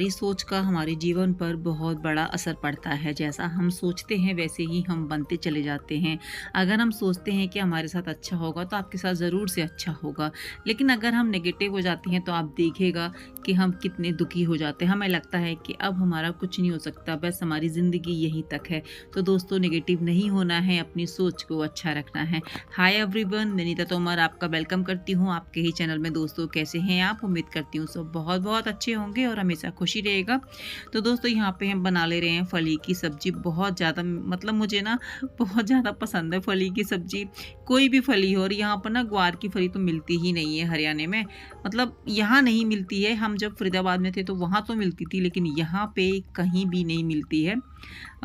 हमारी सोच का हमारे जीवन पर बहुत बड़ा असर पड़ता है। जैसा हम सोचते हैं वैसे ही हम बनते चले जाते हैं। अगर हम सोचते हैं कि हमारे साथ अच्छा होगा तो आपके साथ ज़रूर से अच्छा होगा। लेकिन अगर हम नेगेटिव हो जाते हैं तो आप देखिएगा कि हम कितने दुखी हो जाते हैं। हमें लगता है कि अब हमारा कुछ नहीं हो सकता, बस हमारी ज़िंदगी यहीं तक है। तो दोस्तों, नेगेटिव नहीं होना है, अपनी सोच को अच्छा रखना है। हाय एवरीवन, मैं नीता तोमर आपका वेलकम करती हूँ आपके ही चैनल में। दोस्तों, कैसे हैं आप? उम्मीद करती हूँ सब बहुत बहुत अच्छे होंगे और हमेशा खुशी रहेगा। तो दोस्तों, यहाँ पे हम बना ले रहे हैं फली की सब्जी। बहुत ज़्यादा मतलब मुझे ना बहुत ज़्यादा पसंद है फली की सब्जी। कोई भी फली हो, और यहाँ पर ना ग्वार की फली तो मिलती ही नहीं है हरियाणा में। मतलब यहाँ नहीं मिलती है। हम जब फरीदाबाद में थे तो वहाँ तो मिलती थी, लेकिन यहाँ पे कहीं भी नहीं मिलती है।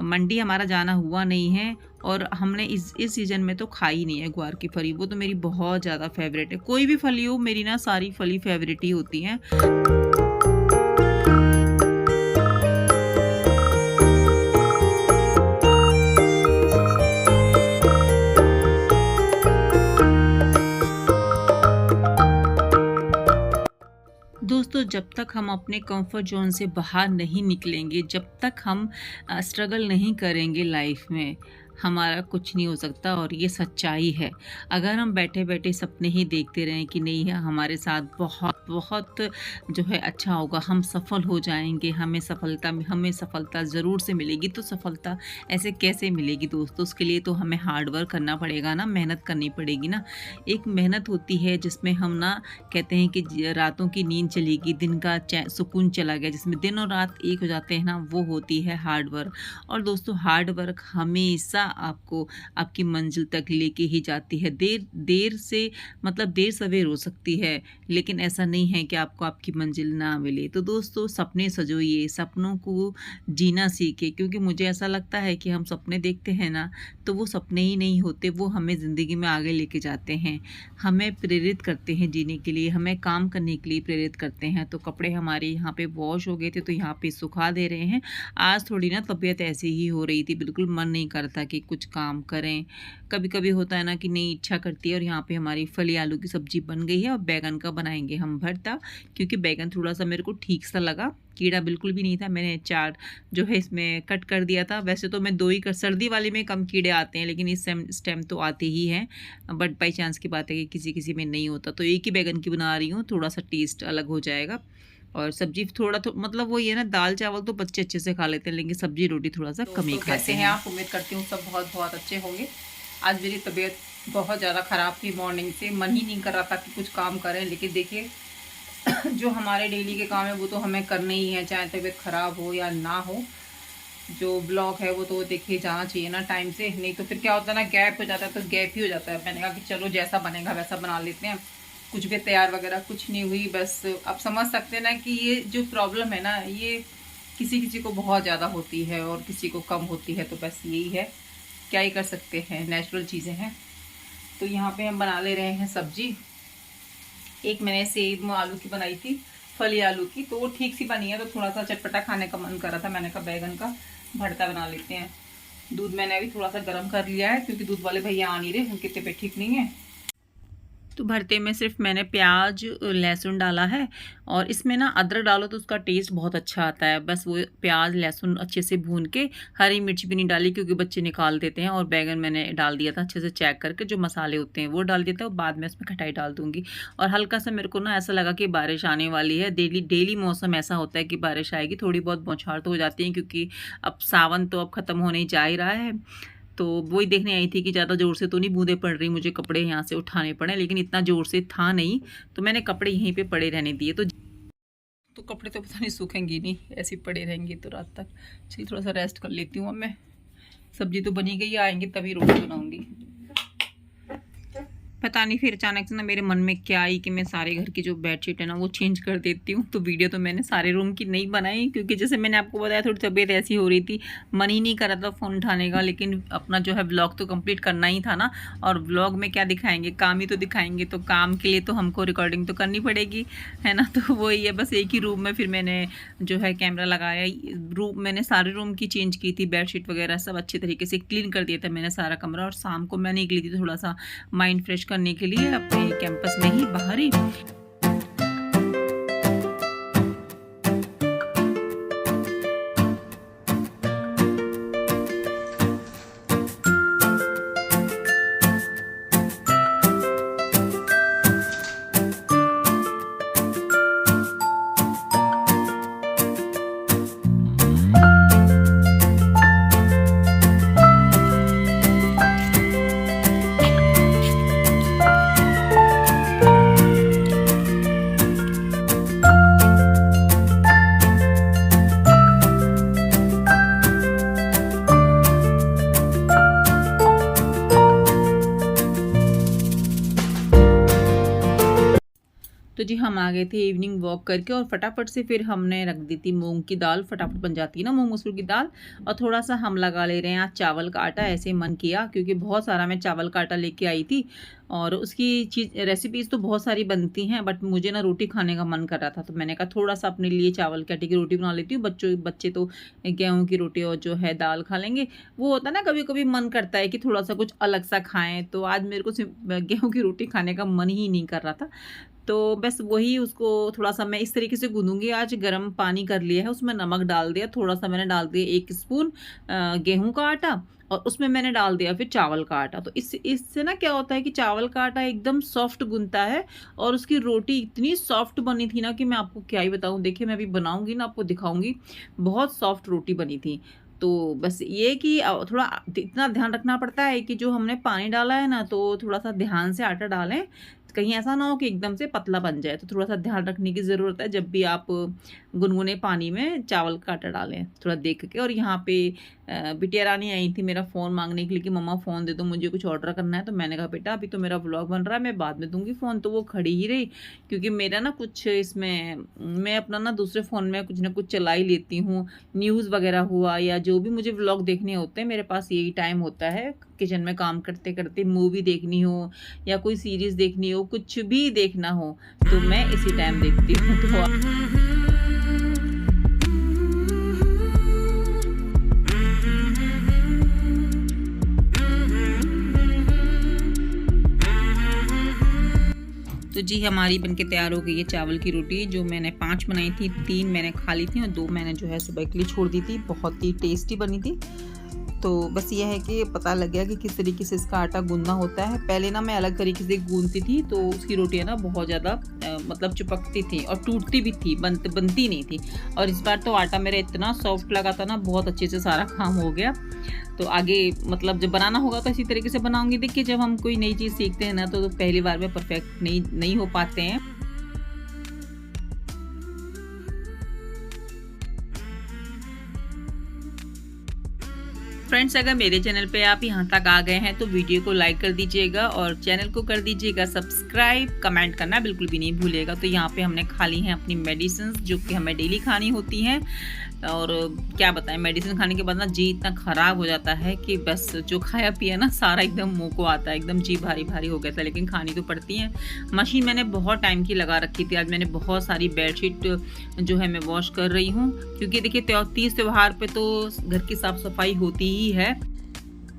मंडी हमारा जाना हुआ नहीं है और हमने इस सीज़न में तो खाई नहीं है ग्वार की फली। वो तो मेरी बहुत ज़्यादा फ़ेवरेट है। कोई भी फली हो, मेरी ना सारी फली फ़ेवरेट ही होती हैं। दोस्तों, जब तक हम अपने कंफर्ट ज़ोन से बाहर नहीं निकलेंगे, जब तक हम स्ट्रगल नहीं करेंगे लाइफ में, हमारा कुछ नहीं हो सकता और ये सच्चाई है। अगर हम बैठे-बैठे सपने ही देखते रहें कि नहीं है हमारे साथ बहुत बहुत जो है अच्छा होगा, हम सफल हो जाएँगे, हमें सफलता ज़रूर से मिलेगी। तो सफलता ऐसे कैसे मिलेगी दोस्तों? उसके लिए तो हमें हार्ड वर्क करना पड़ेगा ना, मेहनत करनी पड़ेगी ना। एक मेहनत होती है जिसमें हम ना कहते हैं कि रातों की नींद चली गई, दिन का सुकून चला गया, जिसमें दिन और रात एक हो जाते हैं ना, वो होती है हार्ड वर्क। और दोस्तों, हार्ड वर्क हमेशा आपको आपकी मंजिल तक लेके ही जाती है। देर देर से मतलब देर सवेर हो सकती है, लेकिन ऐसा नहीं है कि आपको आपकी मंजिल ना मिले। तो दोस्तों, सपने सजोइए, सपनों को जीना सीखिए, क्योंकि मुझे ऐसा लगता है कि हम सपने देखते हैं ना, तो वो सपने ही नहीं होते, वो हमें ज़िंदगी में आगे लेके जाते हैं, हमें प्रेरित करते हैं जीने के लिए, हमें काम करने के लिए प्रेरित करते हैं। तो कपड़े हमारे यहाँ पे वॉश हो गए थे तो यहाँ पे सुखा दे रहे हैं। आज थोड़ी ना तबीयत ऐसी ही हो रही थी, बिल्कुल मन नहीं करता कि कुछ काम करें। कभी-कभी होता है ना कि नहीं इच्छा करती है। और यहाँ पे हमारी फली आलू की सब्जी बन गई है और बैंगन का बनाएंगे हम भरता, क्योंकि बैंगन थोड़ा-सा मेरे को ठीक सा लगा, कीड़ा बिल्कुल भी नहीं था। मैंने 4 जो है इसमें कट कर दिया था। वैसे तो मैं 2 ही कर सर्दी वाले में कम कीड़े आते हैं, लेकिन इस टाइम तो आते ही हैं। बट बाई चांस की बात है कि किसी-किसी में नहीं होता। तो एक ही बैंगन की बना रही हूँ, थोड़ा-सा टेस्ट अलग हो जाएगा। और सब्जी थोड़ा तो मतलब वही है ना, दाल-चावल तो बच्चे अच्छे से खा लेते हैं, लेकिन सब्जी-रोटी थोड़ा-सा कम ही खाते हैं। कैसे हैं आप? उम्मीद करती हूँ सब बहुत-बहुत अच्छे होंगे। आज मेरी तबीयत बहुत ज़्यादा ख़राब थी मॉर्निंग से, मन ही नहीं कर रहा था कि कुछ काम करें। लेकिन देखिए जो हमारे डेली के काम है वो तो हमें करने ही है, चाहे तबीयत ख़राब हो या ना हो। जो ब्लॉग है वो तो देखिए जाना चाहिए ना टाइम से, नहीं तो फिर क्या होता है ना, गैप हो जाता है, तो गैप ही हो जाता है। मैंने कहा कि चलो जैसा बनेगा वैसा बना लेते हैं। कुछ भी तैयार वगैरह कुछ नहीं हुई। बस आप समझ सकते हैं ना कि ये जो प्रॉब्लम है ना, ये किसी किसी को बहुत ज़्यादा होती है और किसी को कम होती है। तो बस यही है, क्या ही कर सकते हैं, नेचुरल चीज़ें हैं। तो यहाँ पे हम बना ले रहे हैं सब्जी। एक मैंने सेव आलू की बनाई थी, फली आलू की, तो वो ठीक सी बनी है। तो थोड़ा सा चटपटा खाने का मन कर रहा था, मैंने कहा बैगन का भरता बना लेते हैं। दूध मैंने अभी थोड़ा सा गर्म कर लिया है, क्योंकि दूध वाले भैया आ नहीं रहे, उनकी तबीयत ठीक नहीं है। तो भरते में सिर्फ मैंने प्याज लहसुन डाला है, और इसमें ना अदरक डालो तो उसका टेस्ट बहुत अच्छा आता है। बस वो प्याज लहसुन अच्छे से भून के, हरी मिर्च भी नहीं डाली क्योंकि बच्चे निकाल देते हैं। और बैगन मैंने डाल दिया था अच्छे से चेक करके, जो मसाले होते हैं वो डाल दिया था, और बाद में उसमें खटाई डाल दूंगी। और हल्का सा मेरे को ना ऐसा लगा कि बारिश आने वाली है। डेली मौसम ऐसा होता है कि बारिश आएगी, थोड़ी बहुत बौछार तो हो जाती है, क्योंकि अब सावन तो अब ख़त्म होने जा ही रहा है। तो वही देखने आई थी कि ज़्यादा ज़ोर से तो नहीं बूंदें पड़ रही, मुझे कपड़े यहाँ से उठाने पड़े, लेकिन इतना ज़ोर से था नहीं, तो मैंने कपड़े यहीं पे पड़े रहने दिए। तो कपड़े तो पता नहीं सूखेंगे नहीं, ऐसे ही पड़े रहेंगे तो रात तक। चलिए थोड़ा सा रेस्ट कर लेती हूँ अब मैं। सब्जी तो बनी गई है, आएंगे तभी रोटी बनाऊँगी। पता नहीं फिर अचानक से ना मेरे मन में क्या आई कि मैं सारे घर की जो बेडशीट है ना वो चेंज कर देती हूँ। तो वीडियो तो मैंने सारे रूम की नहीं बनाई, क्योंकि जैसे मैंने आपको बताया थोड़ी तबीयत ऐसी हो रही थी, मन ही नहीं कर रहा था फ़ोन उठाने का। लेकिन अपना जो है व्लॉग तो कंप्लीट करना ही था ना, और व्लॉग में क्या दिखाएंगे, काम ही तो दिखाएंगे। तो काम के लिए तो हमको रिकॉर्डिंग तो करनी पड़ेगी, है ना। तो वही है, बस एक ही रूम में फिर मैंने जो है कैमरा लगाया। मैंने सारे रूम की चेंज की थी, बेडशीट वगैरह सब अच्छे तरीके से क्लीन कर दिया था मैंने सारा कमरा। और शाम को मैं निकली थी थोड़ा सा माइंड फ्रेश करने के लिए, अपने कैंपस में ही बाहर ही। तो जी हम आ गए थे इवनिंग वॉक करके और फटाफट से फिर हमने रख दी थी मूँग की दाल, फटाफट बन जाती है ना मूँग मसूर की दाल। और थोड़ा-सा हम लगा ले रहे हैं आज चावल का आटा, ऐसे ही मन किया क्योंकि बहुत सारा मैं चावल का आटा लेके आई थी और उसकी चीज़ रेसिपीज़ तो बहुत सारी बनती हैं, बट मुझे ना रोटी खाने का मन कर रहा था, तो मैंने कहा थोड़ा-सा अपने लिए चावल के आटे की रोटी बना लेती हूँ। बच्चे तो गेहूँ की रोटी और जो है दाल खा लेंगे। वो होता है ना कभी-कभी मन करता है कि थोड़ा-सा कुछ अलग सा खाएँ, तो आज मेरे को गेहूँ की रोटी खाने का मन ही नहीं कर रहा था। तो बस वही उसको थोड़ा-सा मैं इस तरीके से गूँधूँगी। आज गरम पानी कर लिया है, उसमें नमक डाल दिया, थोड़ा-सा मैंने डाल दिया 1 स्पून गेहूँ का आटा और उसमें मैंने डाल दिया फिर चावल का आटा। तो इससे ना क्या होता है कि चावल का आटा एकदम सॉफ्ट गूँधता है और उसकी रोटी इतनी सॉफ्ट बनी थी ना कि मैं आपको क्या ही बताऊँ। देखिए मैं अभी बनाऊँगी ना, आपको दिखाऊँगी, बहुत सॉफ्ट रोटी बनी थी। तो बस ये कि थोड़ा इतना ध्यान रखना पड़ता है कि जो हमने पानी डाला है ना, तो थोड़ा-सा ध्यान से आटा डालें, कहीं ऐसा ना हो कि एकदम से पतला बन जाए। तो थोड़ा-सा ध्यान रखने की ज़रूरत है जब भी आप गुनगुने पानी में चावल का आटा डालें, थोड़ा देख के। और यहाँ पे बिटिया रानी आई थी मेरा फ़ोन माँगने के लिए कि मम्मा फ़ोन दे दो, मुझे कुछ ऑर्डर करना है। तो मैंने कहा बेटा अभी तो मेरा व्लॉग बन रहा है, मैं बाद में दूँगी फ़ोन। तो वो खड़ी ही रही क्योंकि मेरा ना कुछ इसमें मैं अपना ना दूसरे फ़ोन में कुछ ना कुछ चला ही लेती हूँ। न्यूज़ वगैरह हुआ या जो भी मुझे व्लॉग देखने होते हैं, मेरे पास यही टाइम होता है किचन में काम करते-करते। मूवी देखनी हो या कोई सीरीज़ देखनी हो, कुछ भी देखना हो, तो मैं इसी टाइम देखती हूँ। तो जी हमारी बनके तैयार हो गई है चावल की रोटी, जो मैंने 5 बनाई थी, 3 मैंने खा ली थी और 2 मैंने जो है सुबह के लिए छोड़ दी थी। बहुत ही टेस्टी बनी थी। तो बस ये है कि पता लग गया कि किस तरीके से इसका आटा गूँधना होता है। पहले ना मैं अलग तरीके से गूँधती थी, तो उसकी रोटियाँ ना बहुत ज़्यादा मतलब चिपकती थी और टूटती भी थी, बनती नहीं थी। और इस बार तो आटा मेरा इतना सॉफ्ट लगा था ना, बहुत अच्छे से सारा काम हो गया। तो आगे मतलब जब बनाना होगा तो इसी तरीके से बनाऊँगी। देखिए जब हम कोई नई चीज़ सीखते हैं ना, तो पहली बार में परफेक्ट नहीं हो पाते हैं। फ्रेंड्स अगर मेरे चैनल पे आप यहाँ तक आ गए हैं तो वीडियो को लाइक कर दीजिएगा और चैनल को कर दीजिएगा सब्सक्राइब। कमेंट करना बिल्कुल भी नहीं भूलिएगा। तो यहाँ पे हमने खा ली हैं अपनी मेडिसिन जो कि हमें डेली खानी होती हैं। और क्या बताएं, मेडिसिन खाने के बाद ना जी इतना ख़राब हो जाता है कि बस जो खाया पिया ना सारा एकदम मुंह को आता है, एकदम जी भारी भारी हो गया था, लेकिन खानी तो पड़ती हैं। मशीन मैंने बहुत टाइम की लगा रखी थी। आज मैंने बहुत सारी बेडशीट जो है मैं वॉश कर रही हूँ, क्योंकि देखिए तीज त्योहार पे तो घर की साफ़ सफाई होती ही है।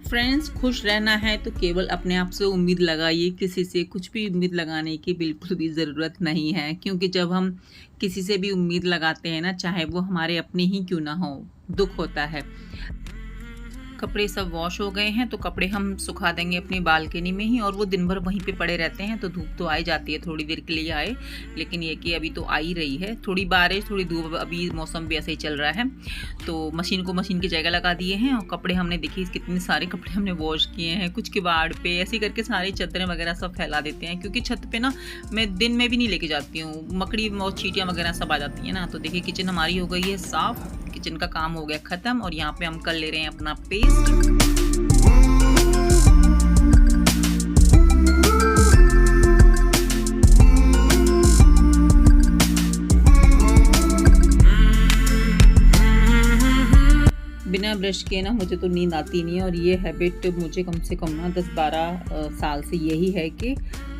फ्रेंड्स खुश रहना है तो केवल अपने आप से उम्मीद लगाइए, किसी से कुछ भी उम्मीद लगाने की बिल्कुल भी ज़रूरत नहीं है। क्योंकि जब हम किसी से भी उम्मीद लगाते हैं ना, चाहे वो हमारे अपने ही क्यों ना हो, दुख होता है। कपड़े सब वॉश हो गए हैं, तो कपड़े हम सुखा देंगे अपनी बालकनी में ही, और वो दिन भर वहीं पे पड़े रहते हैं। तो धूप तो आ ही जाती है, थोड़ी देर के लिए आए, लेकिन ये कि अभी तो आ ही रही है थोड़ी बारिश थोड़ी धूप, अभी मौसम भी ऐसे ही चल रहा है। तो मशीन की जगह लगा दिए हैं और कपड़े हमने देखिए कितने सारे कपड़े हमने वॉश किए हैं, कुछ किवाड़ पे ऐसे करके सारी चादरें वगैरह सब फैला देते हैं। क्योंकि छत पे ना मैं दिन में भी नहीं लेके जाती हूँ, मकड़ी और चींटियाँ वगैरह सब आ जाती हैं ना। तो देखिए किचन हमारी हो गई है साफ़, किचन का काम हो गया ख़त्म। और यहाँ पे हम कर ले रहे हैं अपना पेस्ट। बिना ब्रश किए ना मुझे तो नींद आती नहीं है, और ये हैबिट मुझे कम से कम ना 10-12 साल से यही है कि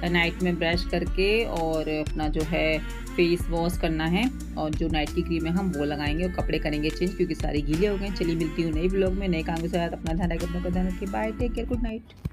नाइट में ब्रश करके और अपना जो है फेस वॉश करना है, और जो नाइट की क्रीम है हम वो लगाएंगे और कपड़े करेंगे चेंज, क्योंकि सारे गीले हो गए। चलिए मिलती हूँ नई व्लॉग में नए काम के साथ। अपना ध्यान रखें, अपना ध्यान रखिए। Bye, take care, good night.